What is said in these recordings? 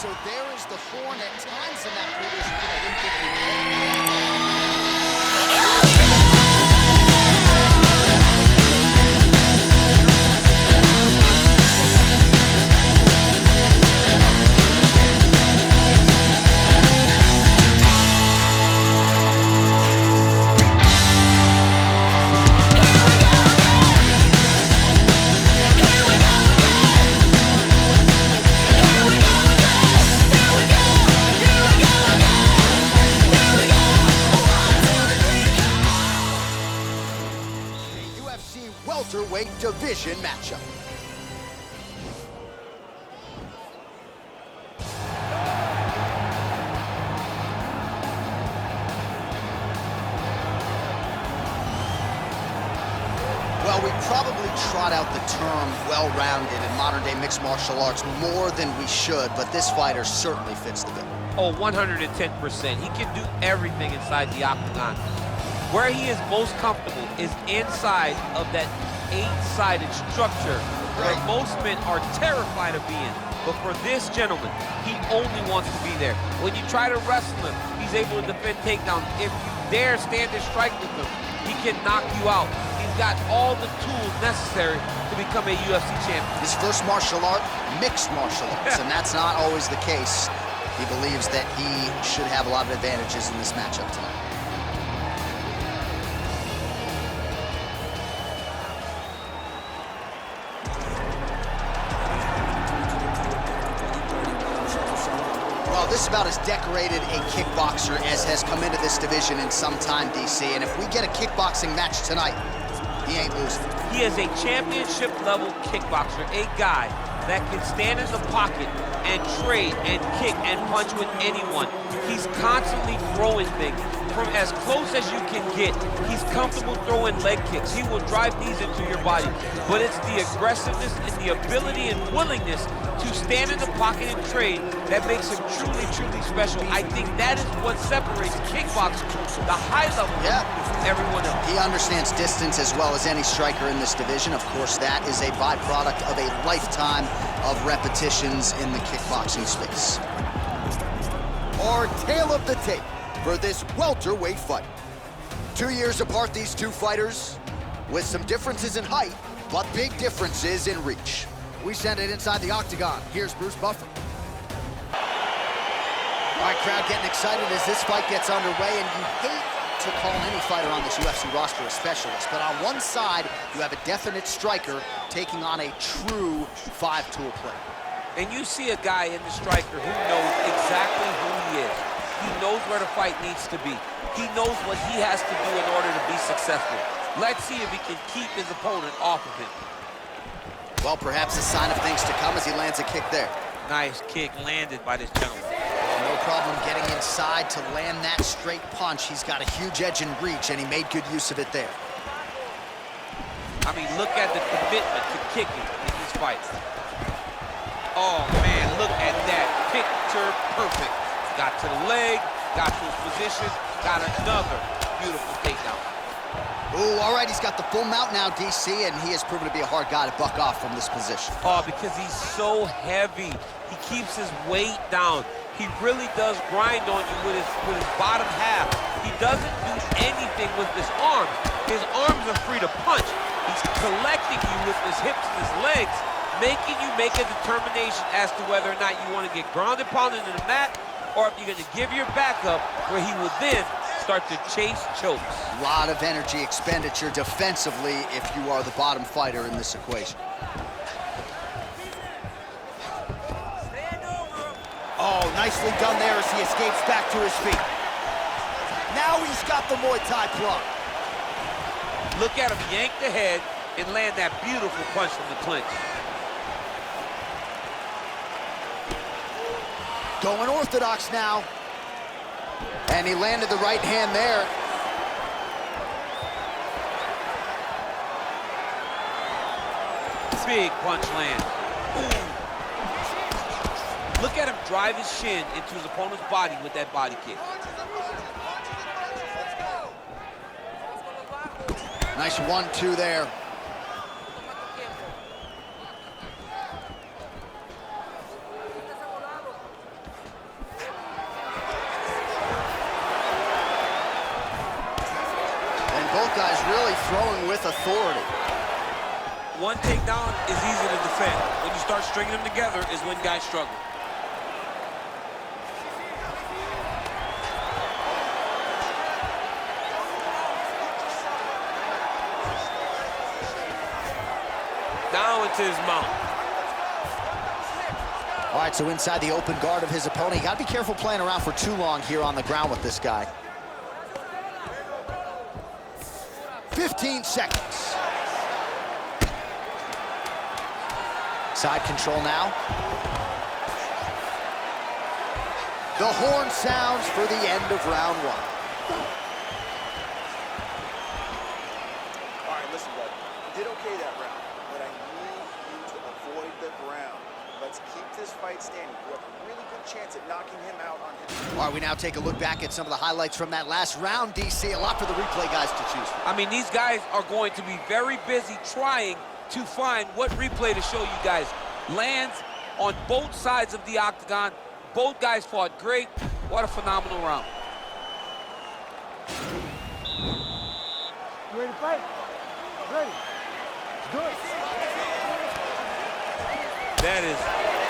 So there is the horn at times in that previous round. I didn't think we UFC welterweight division matchup. Well, we probably trot out the term well-rounded in modern-day mixed martial arts more than we should, but this fighter certainly fits the bill. Oh, 110%. He can do everything inside the octagon. Where he is most comfortable is inside of that 8-sided structure where most men are terrified of being. But for this gentleman, he only wants to be there. When you try to wrestle him, he's able to defend takedowns. If you dare stand and strike with him, he can knock you out. He's got all the tools necessary to become a UFC champion. His first martial art, mixed martial arts, and that's not always the case. He believes that he should have a lot of advantages in this matchup tonight. This is about as decorated a kickboxer as has come into this division in some time, DC. And if we get a kickboxing match tonight, he ain't losing. He is a championship-level kickboxer, a guy that can stand in the pocket and trade and kick and punch with anyone. He's constantly throwing things from as close as you can get. He's comfortable throwing leg kicks. He will drive these into your body. But it's the aggressiveness and the ability and willingness to stand in the pocket and trade that makes him truly, truly special. I think that is what separates kickboxing from the high level of everyone else. He understands distance as well as any striker in this division. Of course, that is a byproduct of a lifetime of repetitions in the kickboxing space. Our tale of the tape for this welterweight fight. 2 years apart, these two fighters, with some differences in height, but big differences in reach. We send it inside the octagon. Here's Bruce Buffer. All right, crowd getting excited as this fight gets underway, and you hate to call any fighter on this UFC roster a specialist, but on one side, you have a definite striker taking on a true five-tool player. And you see a guy in the striker who knows exactly who he is. He knows where the fight needs to be. He knows what he has to do in order to be successful. Let's see if he can keep his opponent off of him. Well, perhaps a sign of things to come as he lands a kick there. Nice kick landed by this gentleman. No problem getting inside to land that straight punch. He's got a huge edge and reach, and he made good use of it there. I mean, look at the commitment to kicking in this fight. Oh, man, look at that. Picture perfect. Got to the leg, got to his position, got another beautiful takedown. Ooh, all right, he's got the full mount now, DC, and he has proven to be a hard guy to buck off from this position. Oh, because he's so heavy. He keeps his weight down. He really does grind on you with his bottom half. He doesn't do anything with his arms. His arms are free to punch. He's collecting you with his hips and his legs, making you make a determination as to whether or not you want to get grounded pounded into the mat, or if you're going to give your back up, where he will then start to chase chokes. A lot of energy expenditure defensively if you are the bottom fighter in this equation. Oh, nicely done there as he escapes back to his feet. Now he's got the Muay Thai plug. Look at him yank the head and land that beautiful punch from the clinch. Going orthodox now. And he landed the right hand there. Big punch land. Ooh. Look at him drive his shin into his opponent's body with that body kick. Nice 1-2 there. both guys really throwing with authority. One takedown is easy to defend. When you start stringing them together is when guys struggle. Down into his mount. All right, so inside the open guard of his opponent. You got to be careful playing around for too long here on the ground with this guy. 15 seconds. Side control now. The horn sounds for the end of round one. All right, listen, bud. You did okay that round, but I need you to avoid the ground. Let's keep this fight standing. You have a really good chance at knocking him out on his... All right, we now take a look back at some of the highlights from that last round, DC. A lot for the replay guys to choose from. I mean, these guys are going to be very busy trying to find what replay to show you guys. Lands on both sides of the octagon. Both guys fought great. What a phenomenal round. You ready to fight? Ready. Good. That is,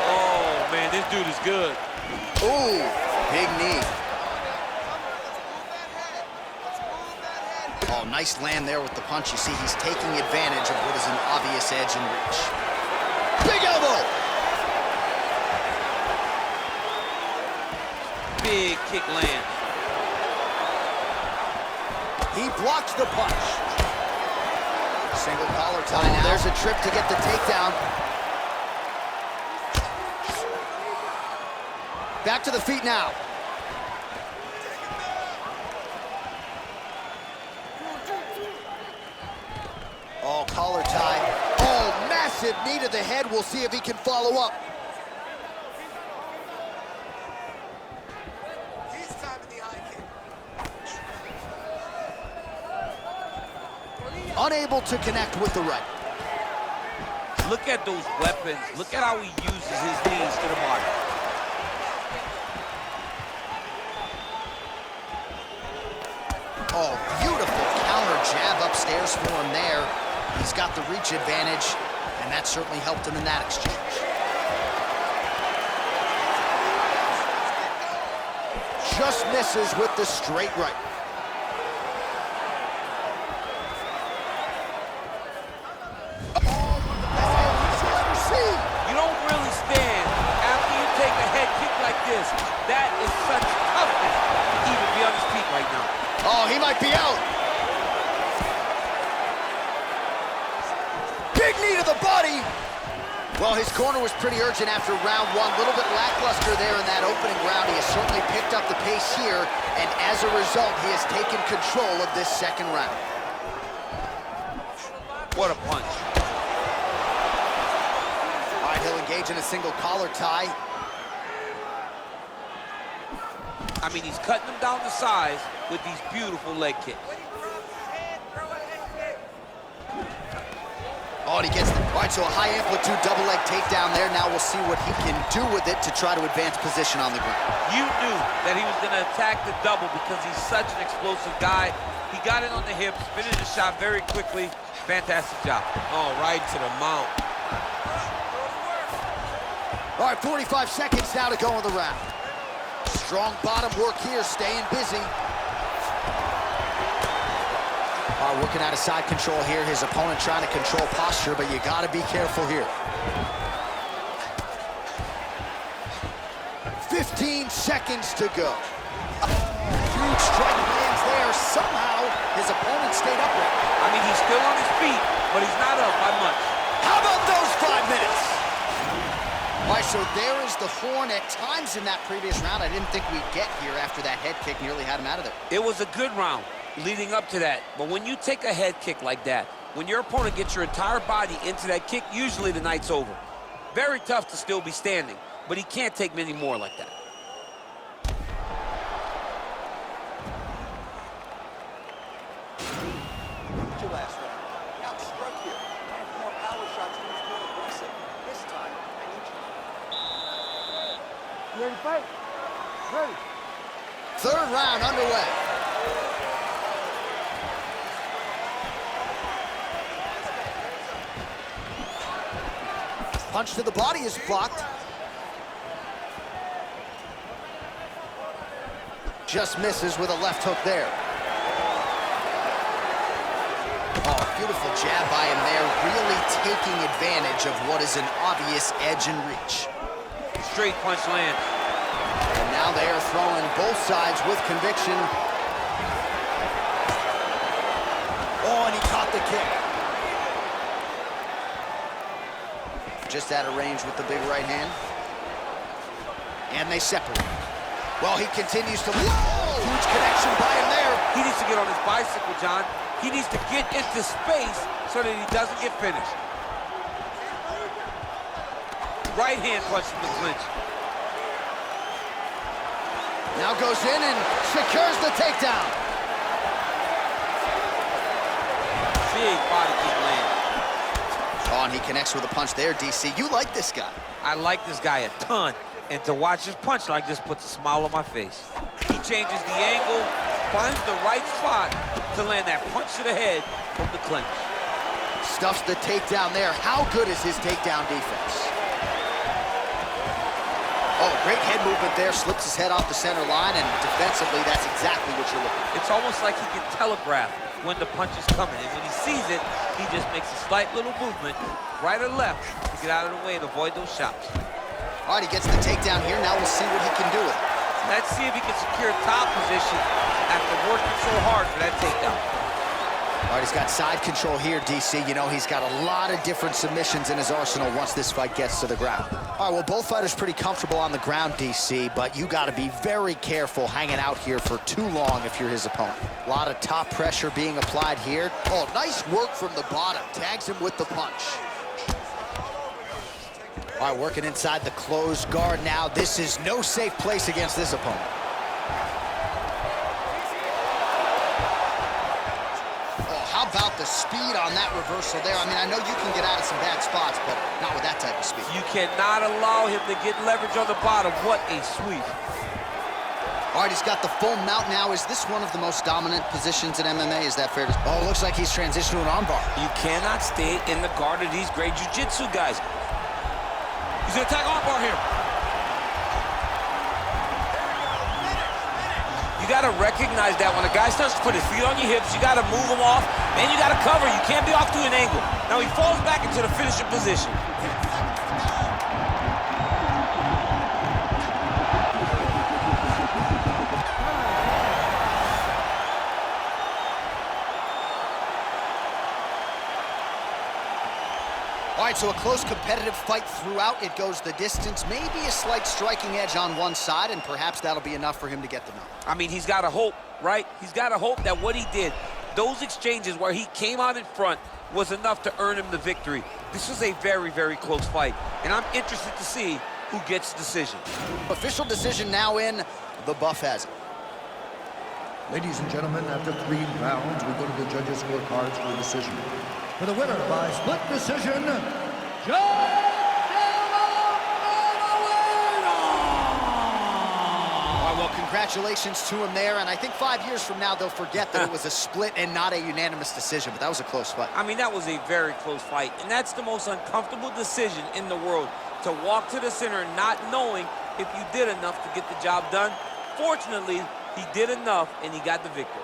oh man, this dude is good. Ooh, big knee. Oh, nice land there with the punch. You see, he's taking advantage of what is an obvious edge and reach. Big elbow! Big kick lands. He blocks the punch. Single collar tie now. There's a trip to get the takedown. Back to the feet now. Oh, collar tie. Oh, massive knee to the head. We'll see if he can follow up. Unable to connect with the right. Look at those weapons. Look at how he uses his knees to the body. Oh, beautiful counter jab upstairs for him there. He's got the reach advantage, and that certainly helped him in that exchange. Just misses with the straight right. You don't really stand after you take a head kick like this. That is such toughness to even be on his feet right now. Oh, he might be out. Big knee to the body. Well, his corner was pretty urgent after round one. A little bit lackluster there in that opening round. He has certainly picked up the pace here, and as a result, he has taken control of this second round. What a punch. All right, he'll engage in a single collar tie. I mean, he's cutting them down to size with these beautiful leg kicks. Oh, and he gets them. All right, so a high amplitude double leg takedown there. Now we'll see what he can do with it to try to advance position on the ground. You knew that he was gonna attack the double because he's such an explosive guy. He got it on the hips, finished the shot very quickly. Fantastic job. Oh, right to the mount. All right, 45 seconds now to go in the round. Strong bottom work here, staying busy. Working out of side control here. His opponent trying to control posture, but you gotta be careful here. 15 seconds to go. Huge strike lands there. Somehow, his opponent stayed upright. I mean, he's still on his feet, but he's not up by much. How about those 5 minutes? All right, so there is the horn at times in that previous round. I didn't think we'd get here after that head kick nearly had him out of there. It was a good round leading up to that, but when you take a head kick like that, when your opponent gets your entire body into that kick, usually the night's over. Very tough to still be standing, but he can't take many more like that. Your last round. Now struck here. More power shots, he was more aggressive. This time, I need you. You ready to fight? Ready. Third round underway. Punch to the body is blocked. Just misses with a left hook there. Oh, beautiful jab by him there, really taking advantage of what is an obvious edge and reach. Straight punch lands. And now they are throwing both sides with conviction. Oh, and he caught the kick. Just out of range with the big right hand. And they separate. Well, he continues to... Whoa! Huge connection by him there. He needs to get on his bicycle, John. He needs to get into space so that he doesn't get finished. Right hand punch from the clinch. Now goes in and secures the takedown. Big body kick land. Oh, and he connects with a punch there, DC. You like this guy. I like this guy a ton. And to watch his punch like this puts a smile on my face. He changes the angle, finds the right spot to land that punch to the head from the clinch. Stuffs the takedown there. How good is his takedown defense? Oh, great head movement there. Slips his head off the center line, and defensively, that's exactly what you're looking for. It's almost like he can telegraph when the punch is coming. And when he sees it, he just makes a slight little movement, right or left, to get out of the way and avoid those shots. All right, he gets the takedown here. Now we'll see what he can do with it. Let's see if he can secure top position after working so hard for that takedown. All right, he's got side control here, DC. You know, he's got a lot of different submissions in his arsenal once this fight gets to the ground. All right, well, both fighters pretty comfortable on the ground, DC, but you got to be very careful hanging out here for too long if you're his opponent. A lot of top pressure being applied here. Oh, nice work from the bottom. Tags him with the punch. All right, working inside the closed guard now. This is no safe place against this opponent. Oh, how about the speed on that reversal there? I mean, I know you can get out of some bad spots, but not with that type of speed. You cannot allow him to get leverage on the bottom. What a sweep. All right, he's got the full mount now. Is this one of the most dominant positions in MMA? Is that fair to say? Oh, looks like he's transitioned to an armbar. You cannot stay in the guard of these great jiu-jitsu guys. He's gonna attack armbar here. You gotta recognize that when a guy starts to put his feet on your hips, you gotta move him off, and you gotta cover. You can't be off to an angle. Now he falls back into the finishing position. All right, so a close competitive fight throughout. It goes the distance. Maybe a slight striking edge on one side, and perhaps that'll be enough for him to get the knock. I mean, he's got to hope, right? He's got to hope that what he did, those exchanges where he came out in front, was enough to earn him the victory. This was a very, very close fight, and I'm interested to see who gets the decision. Official decision now in. The buff has it. Ladies and gentlemen, after 3 rounds, we go to the judges' scorecards for a decision. For the winner by split decision, Jack Della Maddalena! All right, well, congratulations to him there, and I think 5 years from now they'll forget that it was a split and not a unanimous decision, but that was a close fight. I mean, that was a very close fight, and that's the most uncomfortable decision in the world, to walk to the center not knowing if you did enough to get the job done. Fortunately, he did enough, and he got the victory.